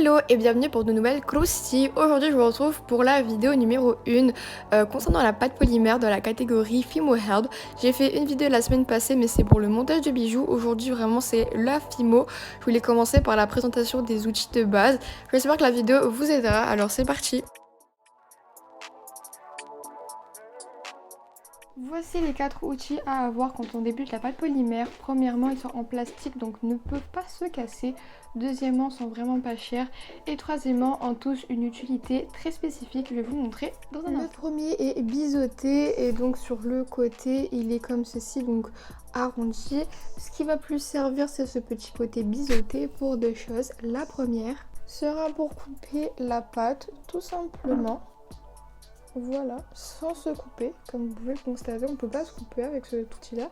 Hello et bienvenue pour de nouvelles croustilles. Aujourd'hui je vous retrouve pour la vidéo numéro 1 concernant la pâte polymère de la catégorie Fimo Herb. J'ai fait une vidéo la semaine passée mais c'est pour le montage de bijoux. Aujourd'hui vraiment c'est la Fimo. Je voulais commencer par la présentation des outils de base. J'espère que la vidéo vous aidera, alors c'est parti. Voici les 4 outils à avoir quand on débute la pâte polymère. Premièrement, ils sont en plastique donc ne peuvent pas se casser. Deuxièmement, sont vraiment pas chers. Et troisièmement, ont tous une utilité très spécifique. Je vais vous montrer dans un instant. Le premier est biseauté et donc sur le côté, il est comme ceci, donc arrondi. Ce qui va plus servir, c'est ce petit côté biseauté pour deux choses. La première sera pour couper la pâte tout simplement. Voilà, sans se couper, comme vous pouvez le constater, on ne peut pas se couper avec cet outil-là.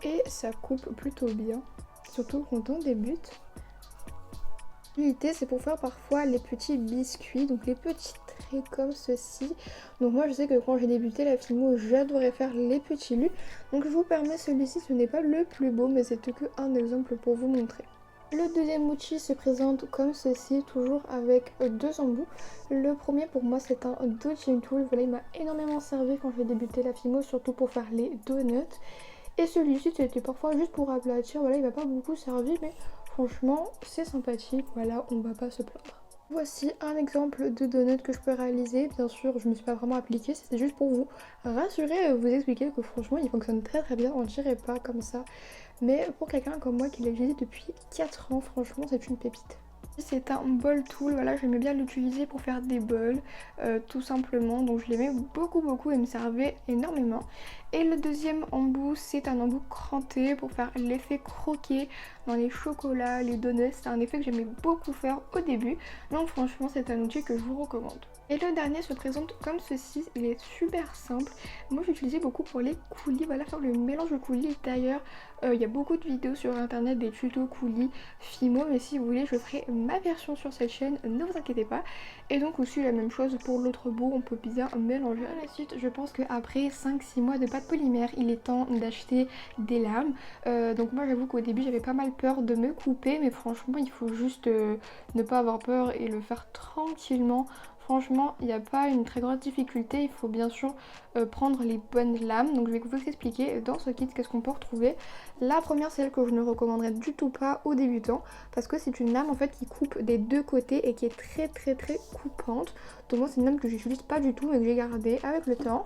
Et ça coupe plutôt bien, surtout quand on débute. L'utilité, c'est pour faire parfois les petits biscuits, donc les petits traits comme ceci. Donc moi je sais que quand j'ai débuté la Fimo, j'adorais faire les petits lus. Donc je vous permets celui-ci, ce n'est pas le plus beau, mais c'est que un exemple pour vous montrer. Le deuxième outil se présente comme ceci, toujours avec deux embouts. Le premier pour moi c'est un dodging tool, voilà, il m'a énormément servi quand j'ai débuté la Fimo, surtout pour faire les donuts. Et celui-ci c'était parfois juste pour aplatir, voilà, il m'a pas beaucoup servi mais franchement c'est sympathique, voilà, on va pas se plaindre. Voici un exemple de donut que je peux réaliser. Bien sûr, je ne me suis pas vraiment appliquée, c'était juste pour vous rassurer et vous expliquer que franchement il fonctionne très bien, on dirait pas comme ça. Mais pour quelqu'un comme moi qui l'a utilisé depuis 4 ans, franchement c'est une pépite. C'est un bol tool, voilà, j'aimais bien l'utiliser pour faire des bols, tout simplement, donc je l'aimais beaucoup et me servait énormément. Et le deuxième embout, c'est un embout cranté pour faire l'effet croqué dans les chocolats, les donuts. C'est un effet que j'aimais beaucoup faire au début, donc franchement c'est un outil que je vous recommande. Et le dernier se présente comme ceci, il est super simple. Moi j'utilisais beaucoup pour les coulis, voilà, faire le mélange de coulis. D'ailleurs il y a beaucoup de vidéos sur internet, des tutos coulis Fimo, mais si vous voulez je ferai ma version sur cette chaîne, ne vous inquiétez pas. Et donc aussi la même chose pour l'autre bout, on peut bien mélanger. À la suite, je pense qu'après 5-6 mois de pâte polymère, il est temps d'acheter des lames. Donc moi j'avoue qu'au début j'avais pas mal peur de me couper, mais franchement il faut juste ne pas avoir peur et le faire tranquillement. Franchement, il n'y a pas une très grosse difficulté, il faut bien sûr prendre les bonnes lames. Donc je vais vous expliquer dans ce kit qu'est-ce qu'on peut retrouver. La première, c'est celle que je ne recommanderais du tout pas aux débutants, parce que c'est une lame en fait qui coupe des deux côtés et qui est très coupante. Donc moi c'est une lame que j'utilise pas du tout mais que j'ai gardée avec le temps.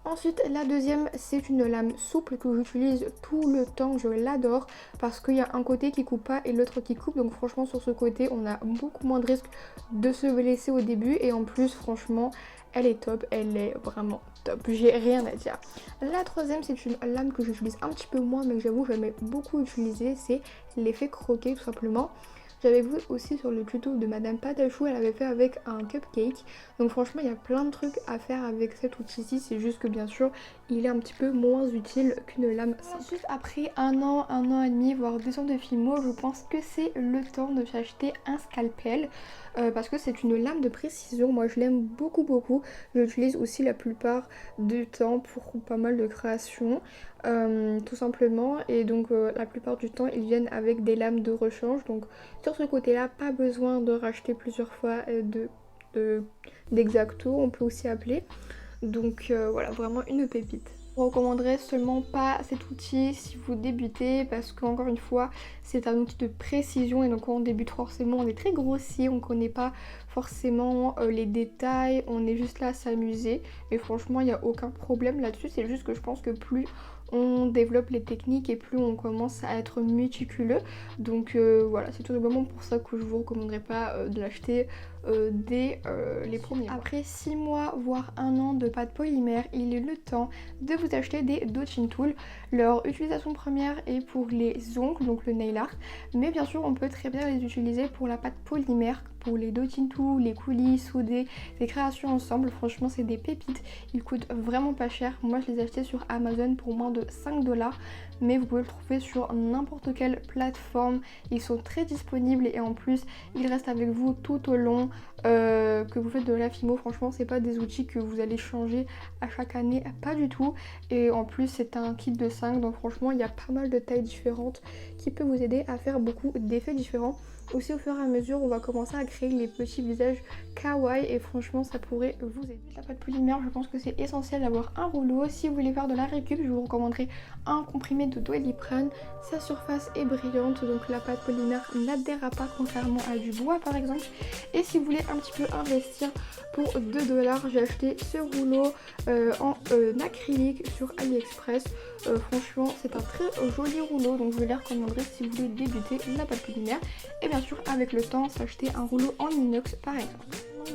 Ensuite, la deuxième, c'est une lame souple que j'utilise tout le temps, je l'adore parce qu'il y a un côté qui coupe pas et l'autre qui coupe. Donc franchement, sur ce côté, on a beaucoup moins de risque de se blesser au début et en plus, franchement, elle est top, elle est vraiment top, j'ai rien à dire. La troisième, c'est une lame que j'utilise un petit peu moins mais que j'avoue j'aimais beaucoup utiliser, c'est l'effet croquet tout simplement. J'avais vu aussi sur le tuto de Madame Patachou, elle avait fait avec un cupcake. Donc franchement, il y a plein de trucs à faire avec cet outil-ci. C'est juste que bien sûr, il est un petit peu moins utile qu'une lame simple. Ensuite, après un an et demi, voire 2 ans de Fimo, je pense que c'est le temps de s'acheter un scalpel. Parce que c'est une lame de précision. Moi, je l'aime beaucoup. Je l'utilise aussi la plupart du temps pour pas mal de créations. Tout simplement, et donc la plupart du temps ils viennent avec des lames de rechange, donc sur ce côté là pas besoin de racheter plusieurs fois d'Exacto, on peut aussi appeler, donc voilà, vraiment une pépite. Je vous recommanderais seulement pas cet outil si vous débutez parce qu'encore une fois c'est un outil de précision et donc quand on débute forcément on est très grossier, on connaît pas forcément les détails, on est juste là à s'amuser et franchement il n'y a aucun problème là-dessus, c'est juste que je pense que plus on développe les techniques et plus on commence à être méticuleux, donc voilà, c'est tout simplement pour ça que je vous recommanderais pas de l'acheter dès les premiers mois. Après 6 mois voire 1 an de pâte polymère, il est le temps de vous acheter des dodging tools. Leur utilisation première est pour les ongles, donc le nail art, mais bien sûr on peut très bien les utiliser pour la pâte polymère, pour les dodging tools, les coulis, souder, les créations ensemble. Franchement c'est des pépites, ils coûtent vraiment pas cher. Moi je les ai achetés sur Amazon pour moins de 5$, mais vous pouvez le trouver sur n'importe quelle plateforme, ils sont très disponibles et en plus ils restent avec vous tout au long que vous faites de la Fimo. Franchement c'est pas des outils que vous allez changer à chaque année, pas du tout, et en plus c'est un kit de 5, donc franchement il y a pas mal de tailles différentes qui peut vous aider à faire beaucoup d'effets différents. Aussi au fur et à mesure on va commencer à créer les petits visages kawaii et franchement ça pourrait vous aider. La pâte polymère, je pense que c'est essentiel d'avoir un rouleau. Si vous voulez faire de la récup, je vous recommanderais un comprimé de Doliprane. Sa surface est brillante donc la pâte polymère n'adhérera pas contrairement à du bois par exemple. Et si vous voulez un petit peu investir, pour 2 $, j'ai acheté ce rouleau en acrylique sur AliExpress. Franchement c'est un très joli rouleau donc je vous les recommanderais si vous voulez débuter la pâte polymère. Et bien sûr avec le temps s'acheter un rouleau en inox par exemple.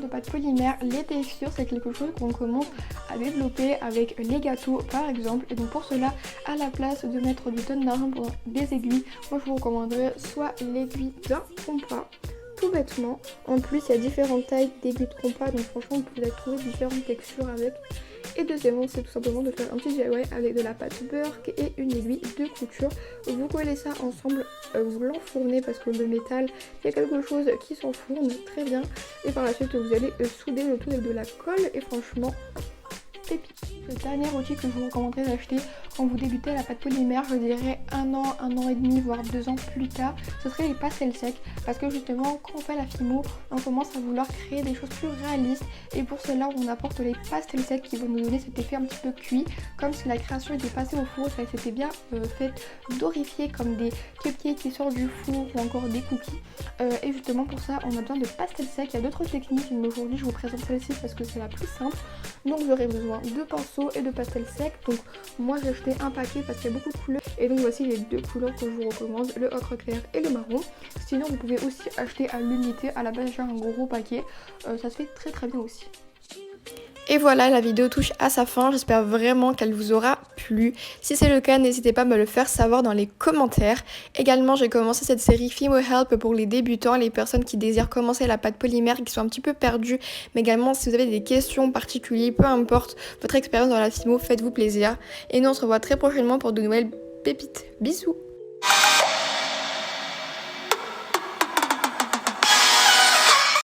De pâte polymère, les textures c'est quelque chose qu'on commence à développer avec les gâteaux par exemple, et donc pour cela à la place de mettre du tonne d'argent pour des aiguilles, moi je vous recommanderais soit l'aiguille d'un compas tout bêtement. En plus il y a différentes tailles d'aiguilles de compas donc franchement vous pouvez trouver différentes textures avec. Et deuxièmement c'est tout simplement de faire un petit DIY avec de la pâte beurre et une aiguille de couture. Vous collez ça ensemble, vous l'enfournez parce que le métal il y a quelque chose qui s'enfourne très bien. Et par la suite vous allez souder le tout avec de la colle et franchement pépite. Le dernier outil que je vous recommanderais d'acheter quand vous débutez la pâte polymère, je dirais 1 an et demi, voire 2 ans plus tard, ce serait les pastels secs. Parce que justement, quand on fait la fimo, on commence à vouloir créer des choses plus réalistes. Et pour cela, on apporte les pastels secs qui vont nous donner cet effet un petit peu cuit. Comme si la création était passée au four, ça s'était bien fait dorifier comme des cupcakes qui sortent du four ou encore des cookies. Et justement pour ça, on a besoin de pastels secs. Il y a d'autres techniques, mais aujourd'hui, je vous présente celle-ci parce que c'est la plus simple. Donc j'aurai besoin de pinceaux et de pastels secs. Donc moi j'ai acheté un paquet parce qu'il y a beaucoup de couleurs. Et donc voici les 2 couleurs que je vous recommande, le ocre clair et le marron. Sinon vous pouvez aussi acheter à l'unité, à la base j'ai un gros paquet. Ça se fait très très bien aussi. Et voilà, la vidéo touche à sa fin, j'espère vraiment qu'elle vous aura plu. Si c'est le cas, n'hésitez pas à me le faire savoir dans les commentaires. Également, j'ai commencé cette série Fimo Help pour les débutants, les personnes qui désirent commencer la pâte polymère, qui sont un petit peu perdues. Mais également, si vous avez des questions particulières, peu importe votre expérience dans la Fimo, faites-vous plaisir. Et nous, on se revoit très prochainement pour de nouvelles pépites. Bisous!